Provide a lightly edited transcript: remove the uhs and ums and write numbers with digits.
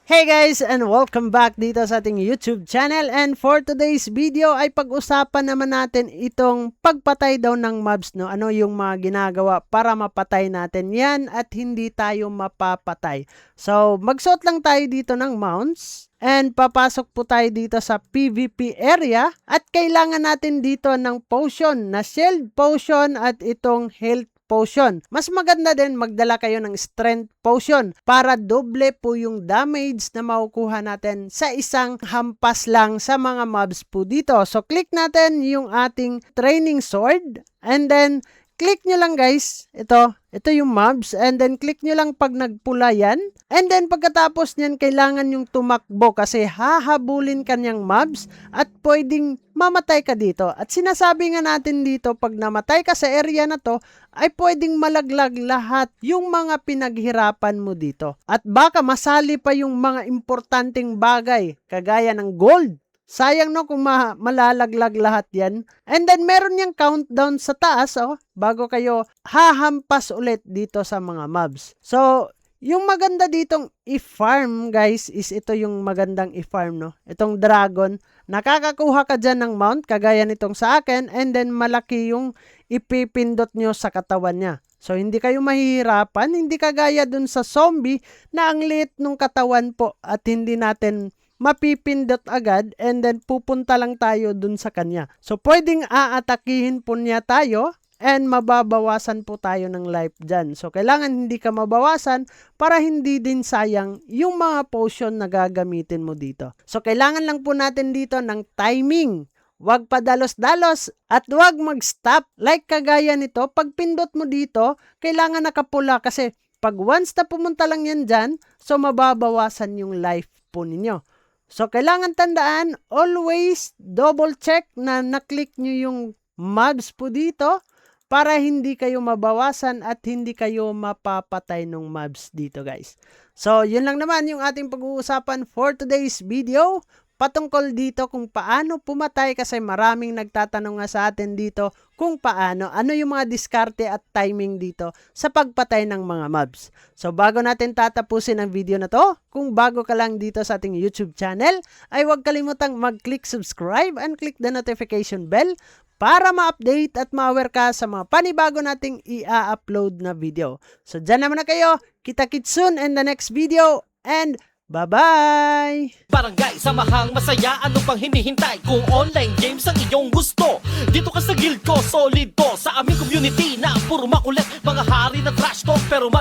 Hey guys, and welcome back dito sa ating YouTube channel. And for today's video ay pag-usapan naman natin itong pagpatay daw ng mobs, no? Ano yung mga ginagawa para mapatay natin yan at hindi tayo mapapatay. So magsuot lang tayo dito ng mounts and papasok po tayo dito sa PvP area at kailangan natin dito ng potion na shield potion at itong health potion. Mas maganda din magdala kayo ng strength potion para doble po yung damage na makukuha natin sa isang hampas lang sa mga mobs po dito. So click natin yung ating training sword and then click nyo lang guys, ito yung mobs, and then click nyo lang pag nagpula yan, and then pagkatapos nyan kailangan yung tumakbo kasi hahabulin kanyang mobs at pwedeng mamatay ka dito. At sinasabi nga natin dito, pag namatay ka sa area na to, ay pwedeng malaglag lahat yung mga pinaghirapan mo dito. At baka masali pa yung mga importanteng bagay, kagaya ng gold. Sayang no kung malalaglag lahat yan. And then meron yung countdown sa taas bago kayo hahampas ulit dito sa mga mobs. So yung maganda ditong i-farm guys is ito yung magandang i-farm, no. Itong dragon, nakakakuha ka dyan ng mount kagaya nitong sa akin, and then malaki yung ipipindot nyo sa katawan niya. So hindi kayo mahihirapan, hindi kagaya dun sa zombie na ang liit nung katawan po at hindi natin mapipindot agad, and then pupunta lang tayo dun sa kanya. So pwedeng aatakihin po niya tayo and mababawasan po tayo ng life dyan. So kailangan hindi ka mabawasan para hindi din sayang yung mga potion na gagamitin mo dito. So kailangan lang po natin dito ng timing. Huwag padalos-dalos at huwag mag-stop. Like kagaya nito, pag pindot mo dito, kailangan nakapula kasi pag once na pumunta lang yan dyan, so mababawasan yung life po ninyo. So, kailangan tandaan, always double check na naklik nyo yung mobs po dito para hindi kayo mabawasan at hindi kayo mapapatay ng mobs dito guys. So, yun lang naman yung ating pag-uusapan for today's video. Patungkol dito kung paano pumatay kasi maraming nagtatanong nga sa atin dito kung paano, ano yung mga diskarte at timing dito sa pagpatay ng mga mobs. So bago natin tatapusin ang video na to, kung bago ka lang dito sa ating YouTube channel, ay huwag kalimutang mag-click subscribe and click the notification bell para ma-update at ma-aware ka sa mga panibago nating i-upload na video. So dyan naman na kayo, kita-kits soon in the next video and bye-bye! Barangay, samahang masaya, ano pang hinihintay? Kung online games ang iyong gusto, dito ka sa guild ko, solid to. Sa aming community na puro makulit, mga hari na trash talk pero